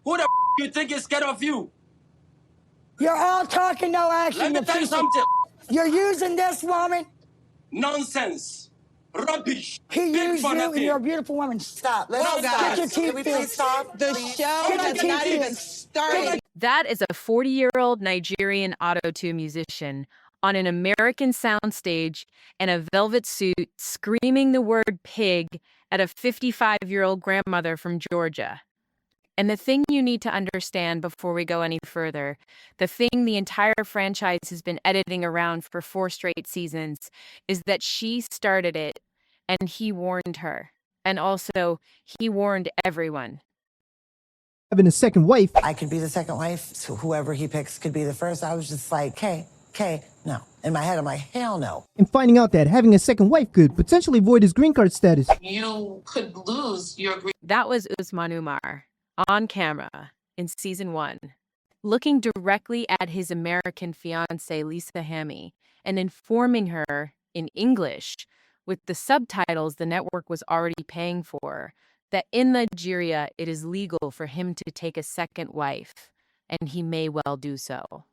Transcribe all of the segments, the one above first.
Who the you think is scared of you? You're all talking, no action. Let me tell you something. You're using this woman. Nonsense. Rubbish. He Big used for you, and nothing. you're a beautiful woman. Stop. Let's Get stop. your teeth Can we please stop? The show Get has your not teeth even in. started. That is a 40-year-old Nigerian auto-tune musician on an American soundstage in a velvet suit screaming the word pig at a 55-year-old grandmother from Georgia. And the thing you need to understand before we go any further, the thing the entire franchise has been editing around for 4 straight seasons, is that she started it and he warned her. And also, he warned everyone. Having a second wife. I could be the second wife, so whoever he picks could be the first. I was just like, K, no. In my head, I'm like, hell no. And finding out that having a second wife could potentially void his green card status. You could lose your green. That was Usman Umar, on camera, in season 1, looking directly at his American fiancée, Lisa Hammy, and informing her in English, with the subtitles the network was already paying for, that in Nigeria it is legal for him to take a second wife, and he may well do so.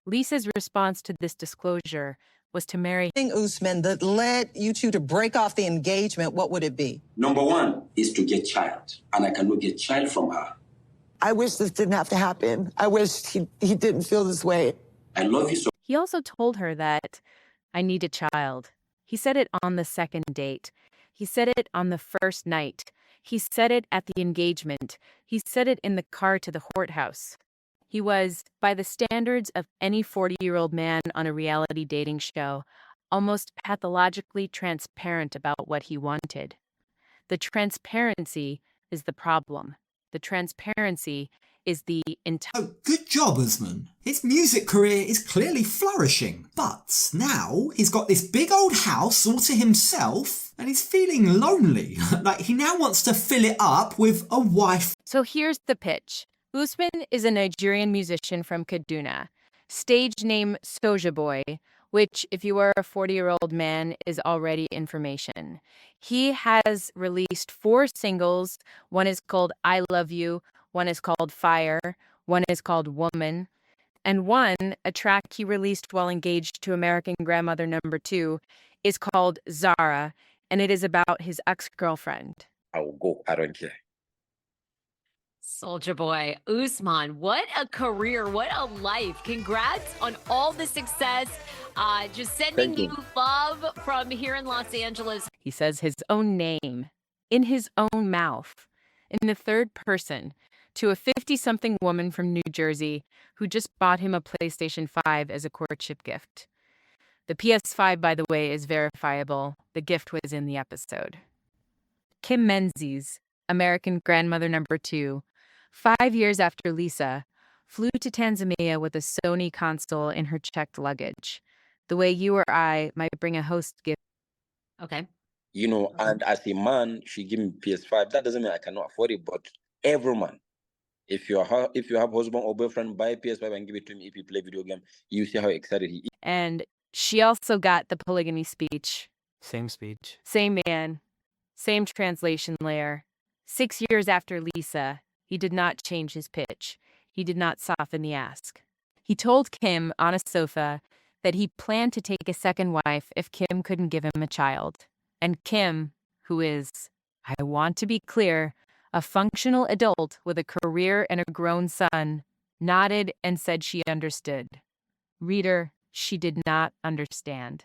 Lisa's response to this disclosure was to marry Usman that led you two to break off the engagement. What would it be? Number 1 is to get child, and I cannot get child from her. I wish this didn't have to happen. I wish he didn't feel this way. I love you so. He also told her that, I need a child. He said it on the second date. He said it on the first night. He said it at the engagement. He said it in the car to the courthouse. He was, by the standards of any 40-year-old man on a reality dating show, almost pathologically transparent about what he wanted. The transparency is the problem. The transparency is the entire... Oh, good job, Usman. His music career is clearly flourishing, but now he's got this big old house all to himself and he's feeling lonely. Like he now wants to fill it up with a wife. So here's the pitch. Usman is a Nigerian musician from Kaduna, stage name Sojaboy, which, if you are a 40-year-old man, is already information. He has released 4 singles. One is called I Love You, one is called Fire, one is called Woman, and one, a track he released while engaged to American grandmother number 2, is called Zara, and it is about his ex-girlfriend. I will go. I don't care. Sojaboy, Usman, what a career, what a life. Congrats on all the success. Just sending you love from here in Los Angeles. He says his own name, in his own mouth, in the third person, to a 50-something woman from New Jersey who just bought him a PlayStation 5 as a courtship gift. The PS5, by the way, is verifiable. The gift was in the episode. Kim Menzies, American grandmother number 2, 5 years after Lisa, flew to Tanzania with a Sony console in her checked luggage, the way you or I might bring a host gift. Okay. You know, and as a man, she give me PS5. That doesn't mean I cannot afford it, but every man, if you have husband or boyfriend, buy PS5 and give it to him. If you play video game, you see how excited he is. And she also got the polygamy speech. Same speech. Same man. Same translation layer. 6 years after Lisa, he did not change his pitch. He did not soften the ask. He told Kim on a sofa that he planned to take a second wife if Kim couldn't give him a child. And Kim, who is, I want to be clear, a functional adult with a career and a grown son, nodded and said she understood. Reader, she did not understand.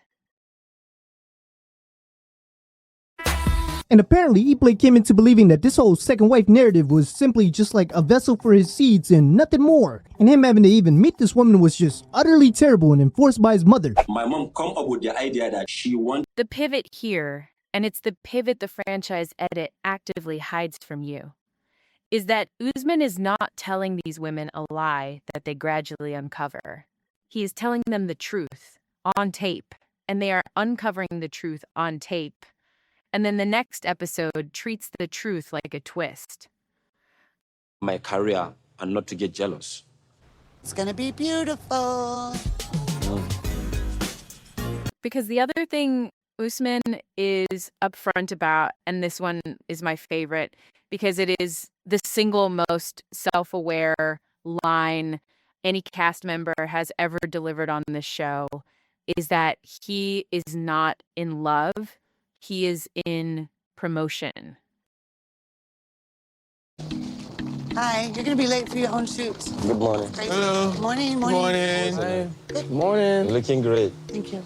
And apparently he played Kim into believing that this whole second wife narrative was simply just like a vessel for his seeds and nothing more. And him having to even meet this woman was just utterly terrible and enforced by his mother. My mom come up with the idea that she wants... The pivot here, and it's the pivot the franchise edit actively hides from you, is that Usman is not telling these women a lie that they gradually uncover. He is telling them the truth on tape, and they are uncovering the truth on tape. And then the next episode treats the truth like a twist. My career and not to get jealous. It's gonna be beautiful. Because the other thing Usman is upfront about, and this one is my favorite because it is the single most self-aware line any cast member has ever delivered on this show, is that he is not in love, he is in promotion. Hi, you're gonna be late for your own shoot. Good morning. Hello. Morning, morning. Good morning. Looking great. Thank you.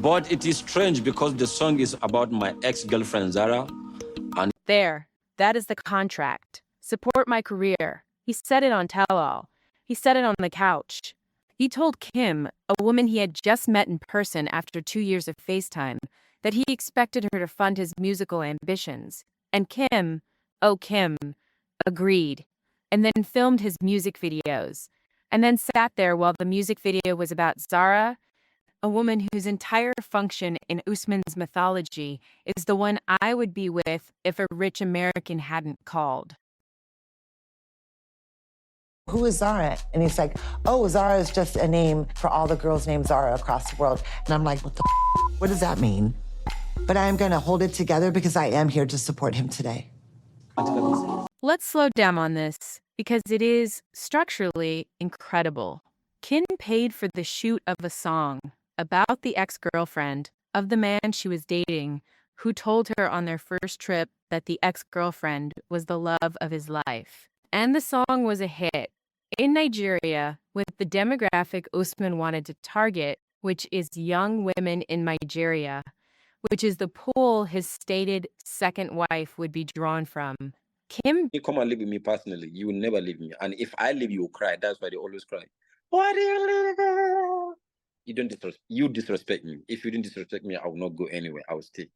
But it is strange because the song is about my ex-girlfriend Zara. There, that is the contract. Support my career. He said it on tell-all. He said it on the couch. He told Kim, a woman he had just met in person after 2 years of FaceTime, that he expected her to fund his musical ambitions. And Kim, oh Kim, agreed, and then filmed his music videos, and then sat there while the music video was about Zara, a woman whose entire function in Usman's mythology is the one I would be with if a rich American hadn't called. Who is Zara? And he's like, oh, Zara is just a name for all the girls named Zara across the world. And I'm like, what the what does that mean? But I am gonna hold it together because I am here to support him today. Let's slow down on this because it is structurally incredible. Kim paid for the shoot of a song about the ex-girlfriend of the man she was dating, who told her on their first trip that the ex-girlfriend was the love of his life. And the song was a hit in Nigeria with the demographic Usman wanted to target, which is young women in Nigeria, which is the pool his stated second wife would be drawn from. Kim, You come and live with me personally. You will never leave me. And if I leave, you will cry. That's why they always cry. Why do you leave me? You disrespect me. If you didn't disrespect me, I will not go anywhere. I will stay.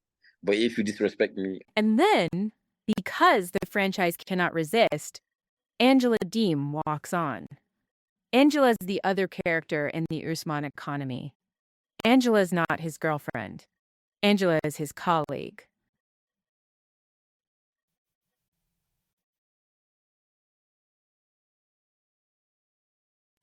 But if you disrespect me, and then, because the franchise cannot resist, Angela Deem walks on. Angela is the other character in the Usman economy. Angela is not his girlfriend. Angela is his colleague.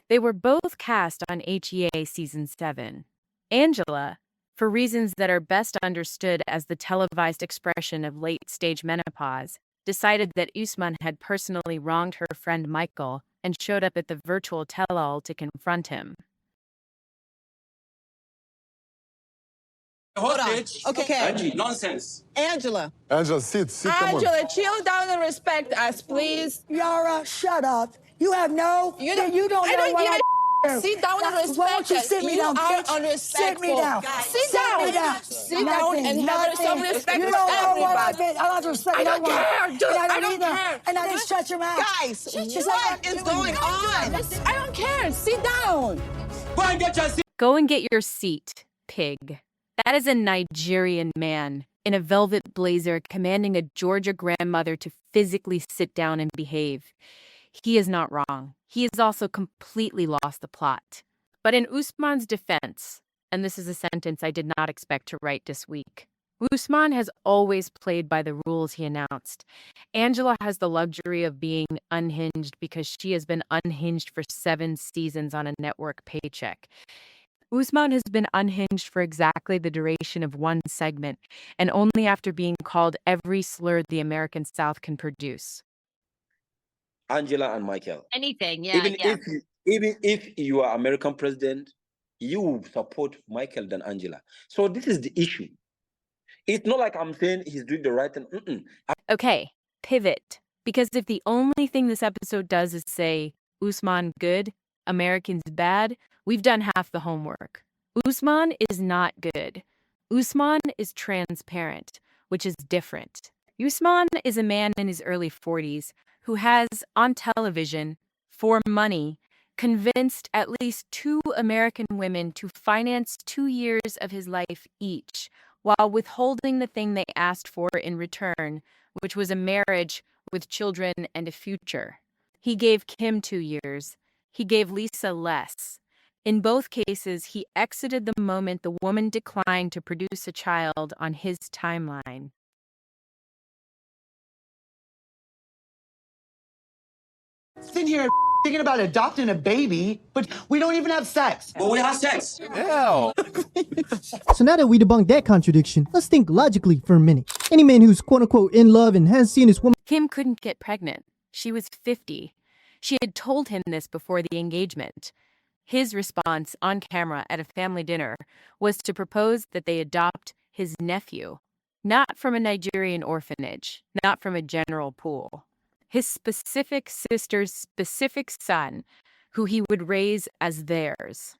They were both cast on HEA Season 7. Angela, for reasons that are best understood as the televised expression of late-stage menopause, decided that Usman had personally wronged her friend Michael and showed up at the virtual tell-all to confront him. Hold on. Okay. Angie, nonsense. Angela. Angela, sit, come on. Angela, chill down and respect us, please. Yara, shut up. You have no, you don't know what I do. Sit down and respect Why don't you us. sit me You down, are bitch? unrespectful. Sit me down. Sit down. Me down. Sit down and have some respect You for don't know what I've everybody. been. I don't respect I don't no one. care, dude. And I don't either. care. And I didn't shut your mouth. Guys, Just what like is going on? I don't care. Sit down. Go and get your seat. Go and get your seat, pig. That is a Nigerian man in a velvet blazer commanding a Georgia grandmother to physically sit down and behave. He is not wrong. He has also completely lost the plot. But in Usman's defense, and this is a sentence I did not expect to write this week, Usman has always played by the rules he announced. Angela has the luxury of being unhinged because she has been unhinged for 7 seasons on a network paycheck. Usman has been unhinged for exactly the duration of 1 segment, and only after being called every slur the American South can produce. Angela and Michael. Anything, yeah. Even if you are American president, you support Michael than Angela. So this is the issue. It's not like I'm saying he's doing the right thing. Okay, pivot. Because if the only thing this episode does is say, Usman good, Americans bad, we've done half the homework. Usman is not good. Usman is transparent, which is different. Usman is a man in his early 40s who has, on television, for money, convinced at least 2 American women to finance 2 years of his life each, while withholding the thing they asked for in return, which was a marriage with children and a future. He gave Kim 2 years. He gave Lisa less. In both cases, he exited the moment the woman declined to produce a child on his timeline. Sit here, thinking about adopting a baby, but we don't even have sex. Well, we have sex. So now that we debunked that contradiction, let's think logically for a minute. Any man who's quote-unquote in love and has seen his woman Kim couldn't get pregnant. She was 50. She had told him this before the engagement. His response on camera at a family dinner was to propose that they adopt his nephew, not from a Nigerian orphanage, not from a general pool. His specific sister's specific son, who he would raise as theirs.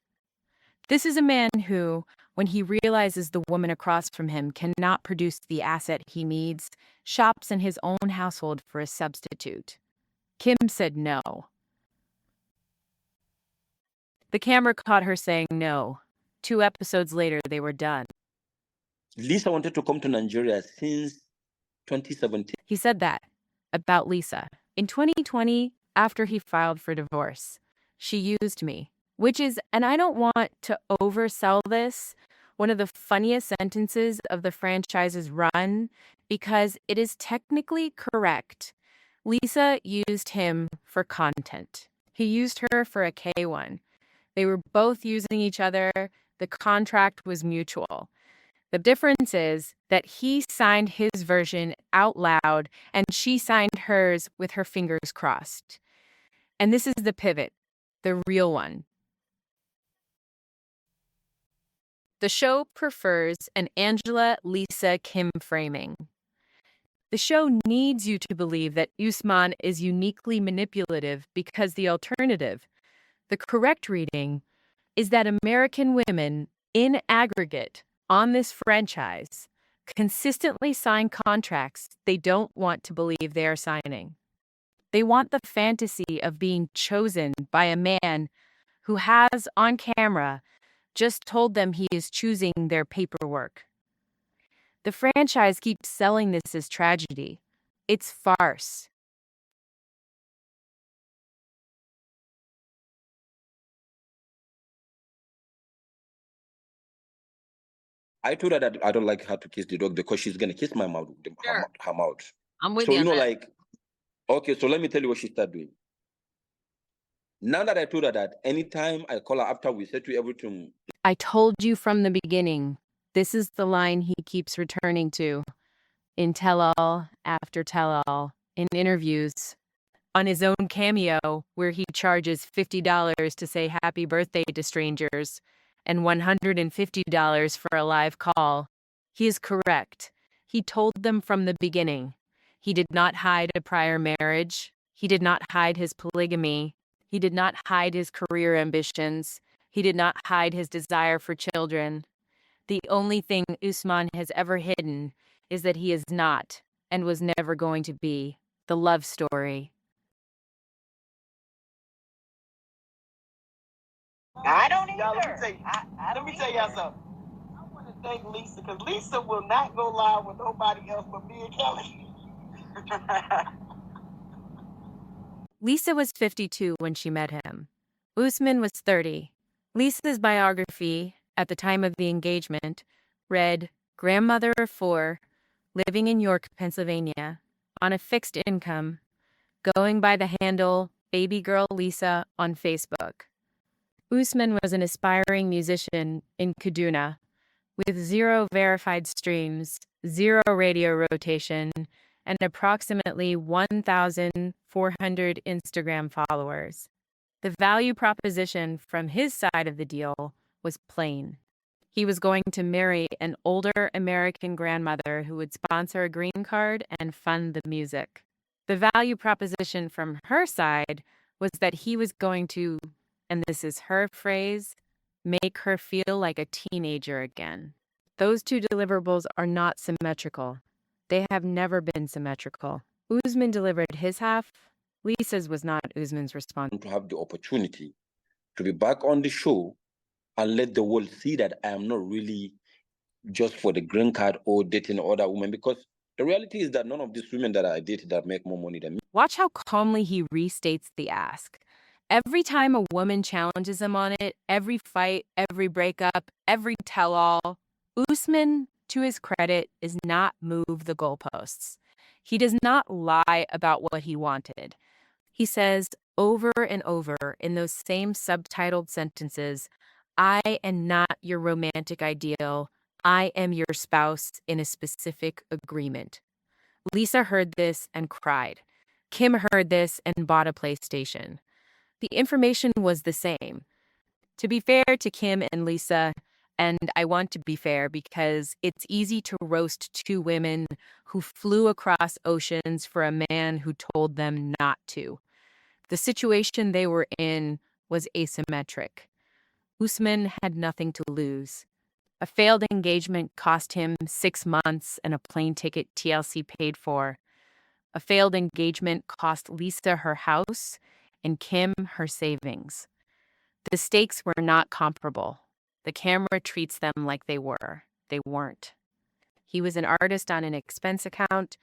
This is a man who, when he realizes the woman across from him cannot produce the asset he needs, shops in his own household for a substitute. Kim said no. The camera caught her saying no. 2 episodes later, they were done. Lisa wanted to come to Nigeria since 2017. He said that about Lisa. In 2020, after he filed for divorce, she used me, which is, and I don't want to oversell this, one of the funniest sentences of the franchise's run, because it is technically correct. Lisa used him for content. He used her for a K1. They were both using each other. The contract was mutual. The difference is that he signed his version out loud and she signed hers with her fingers crossed. And this is the pivot, the real one. The show prefers an Angela, Lisa, Kim framing. The show needs you to believe that Usman is uniquely manipulative because the alternative, the correct reading, is that American women, in aggregate, on this franchise, consistently sign contracts they don't want to believe they are signing. They want the fantasy of being chosen by a man who has, on camera, just told them he is choosing their paperwork. The franchise keeps selling this as tragedy. It's farce. I told her that I don't like her to kiss the dog because she's gonna kiss my mouth, Sure. her mouth. I'm with So you. you know, on that. like, okay. So let me tell you what she started doing. Now that I told her that, anytime I call her after we settle everything, I told you from the beginning, this is the line he keeps returning to. In tell-all after tell-all, in interviews, on his own Cameo, where he charges $50 to say happy birthday to strangers, and $150 for a live call. He is correct. He told them from the beginning. He did not hide a prior marriage. He did not hide his polygamy. He did not hide his career ambitions. He did not hide his desire for children. The only thing Usman has ever hidden is that he is not, and was never going to be, the love story. I don't either. Let me tell y'all something. I want to thank Lisa because Lisa will not go live with nobody else but me and Kelly. Lisa was 52 when she met him. Usman was 30. Lisa's biography, at the time of the engagement, read, grandmother of 4, living in York, Pennsylvania, on a fixed income, going by the handle Baby Girl Lisa on Facebook. Usman was an aspiring musician in Kaduna, with 0 verified streams, 0 radio rotation, and approximately 1,400 Instagram followers. The value proposition from his side of the deal was plain. He was going to marry an older American grandmother who would sponsor a green card and fund the music. The value proposition from her side was that he was going to, and this is her phrase, make her feel like a teenager again. Those 2 deliverables are not symmetrical. They have never been symmetrical. Usman delivered his half. Lisa's was not Usman's response. to have the opportunity to be back on the show and let the world see that I am not really just for the green card or dating other women, because the reality is that none of these women that I dated that make more money than me. Watch how calmly he restates the ask. Every time a woman challenges him on it, every fight, every breakup, every tell-all, Usman, to his credit, is not move the goalposts. He does not lie about what he wanted. He says, over and over in those same subtitled sentences, I am not your romantic ideal. I am your spouse in a specific agreement. Lisa heard this and cried. Kim heard this and bought a PlayStation. The information was the same. To be fair to Kim and Lisa, and I want to be fair because it's easy to roast two women who flew across oceans for a man who told them not to. The situation they were in was asymmetric. Usman had nothing to lose. A failed engagement cost him 6 months and a plane ticket TLC paid for. A failed engagement cost Lisa her house and Kim her savings. The stakes were not comparable. The camera treats them like they were. They weren't. He was an artist on an expense account.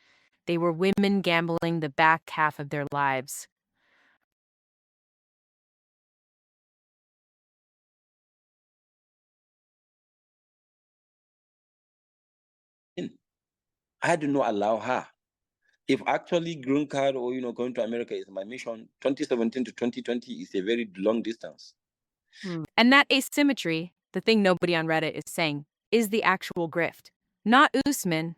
They were women gambling the back half of their lives. I do not allow her. If actually green card or going to America is my mission, 2017 to 2020 is a very long distance. And that asymmetry, the thing nobody on Reddit is saying, is the actual grift. Not Usman.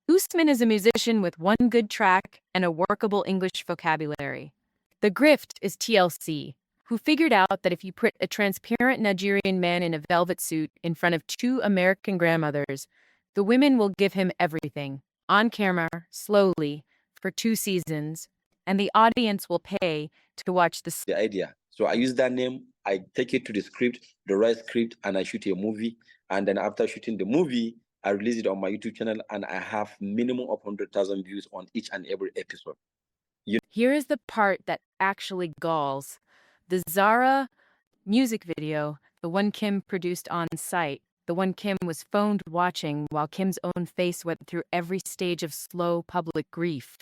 Usman is a musician with one good track and a workable English vocabulary. The grift is TLC, who figured out that if you put a transparent Nigerian man in a velvet suit in front of two American grandmothers, the women will give him everything, on camera, slowly, for 2 seasons, and the audience will pay to watch the idea. So I use that name, I take it to the script, the right script, and I shoot a movie. And then after shooting the movie, I release it on my YouTube channel, and I have minimum of 100,000 views on each and every episode. Here is the part that actually galls. The Zara music video, the one Kim produced on site, the one Kim was phoned watching while Kim's own face went through every stage of slow public grief.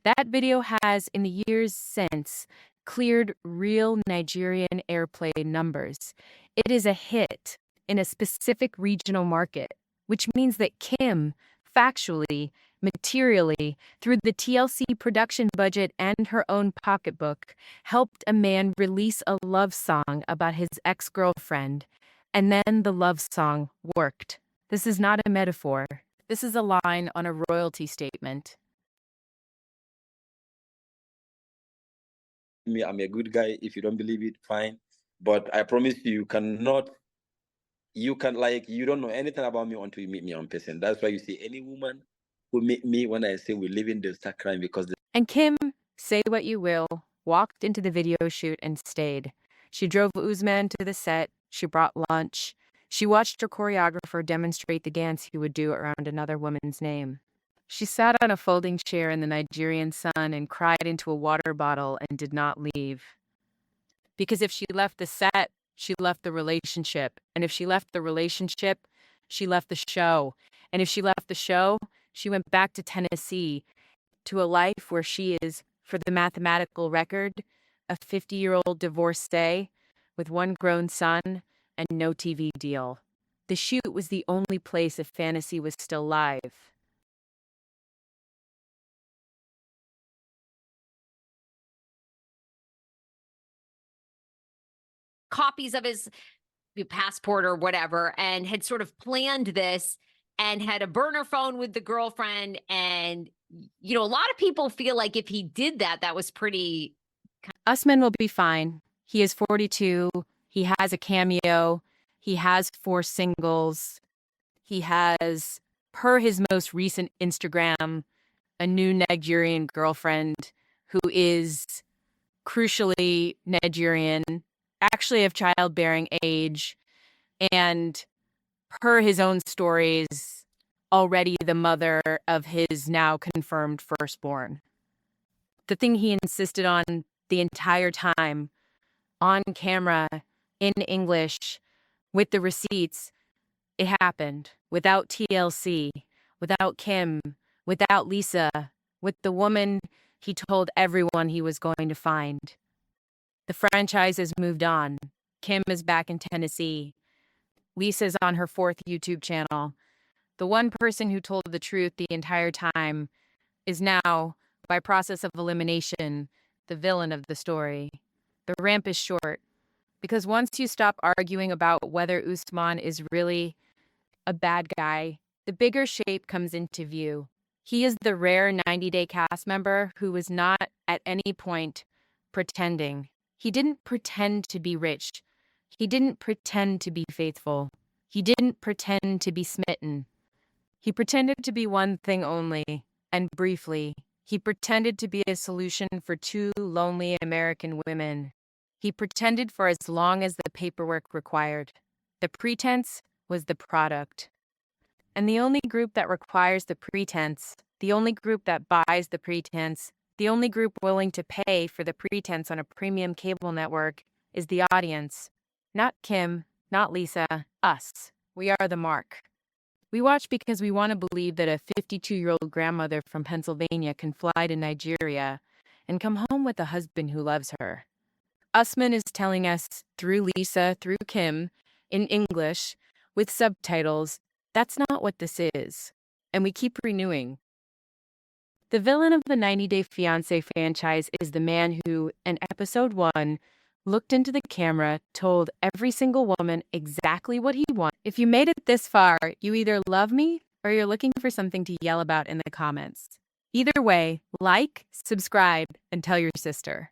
That video has, in the years since, cleared real Nigerian airplay numbers. It is a hit in a specific regional market, which means that Kim, factually, materially, through the TLC production budget and her own pocketbook, helped a man release a love song about his ex-girlfriend, and then the love song worked. This is not a metaphor. This is a line on a royalty statement. Me, I'm a good guy. If you don't believe it, fine. But I promise you don't know anything about me until you meet me in person. That's why you see any woman who meet me when I say we live in the start crying because And Kim, say what you will, walked into the video shoot and stayed. She drove Usman to the set. She brought lunch. She watched her choreographer demonstrate the dance he would do around another woman's name. She sat on a folding chair in the Nigerian sun and cried into a water bottle and did not leave. Because if she left the set, she left the relationship. And if she left the relationship, she left the show. And if she left the show, she went back to Tennessee, to a life where she is, for the mathematical record, a 50-year-old divorcee with one grown son and no TV deal. The shoot was the only place if fantasy was still live. Copies of his passport or whatever, and had sort of planned this and had a burner phone with the girlfriend. And, a lot of people feel like if he did that, that was pretty... Usman will be fine. He is 42. He has a Cameo. He has 4 singles. He has, per his most recent Instagram, a new Nigerian girlfriend who is crucially Nigerian, actually of childbearing age, and per his own stories, already the mother of his now confirmed firstborn. The thing he insisted on the entire time, on camera, in English, with the receipts, it happened. Without TLC, without Kim, without Lisa, with the woman he told everyone he was going to find. The franchise has moved on. Kim is back in Tennessee. Lisa's on her 4th YouTube channel. The one person who told the truth the entire time is now, by process of elimination, the villain of the story. the ramp is short. Because once you stop arguing about whether Usman is really a bad guy, the bigger shape comes into view. He is the rare 90-day cast member who was not at any point pretending. He didn't pretend to be rich. He didn't pretend to be faithful. He didn't pretend to be smitten. He pretended to be one thing only, and briefly. He pretended to be a solution for two lonely American women. He pretended for as long as the paperwork required. The pretense was the product. And the only group that requires the pretense, the only group that buys the pretense, the only group willing to pay for the pretense on a premium cable network is the audience. Not Kim, not Lisa, us. We are the mark. We watch because we want to believe that a 52-year-old grandmother from Pennsylvania can fly to Nigeria and come home with a husband who loves her. Usman is telling us through Lisa, through Kim, in English, with subtitles, that's not what this is. And we keep renewing. The villain of the 90-Day Fiancé franchise is the man who, in episode 1, looked into the camera, told every single woman exactly what he wanted. If you made it this far, you either love me or you're looking for something to yell about in the comments. Either way, like, subscribe, and tell your sister.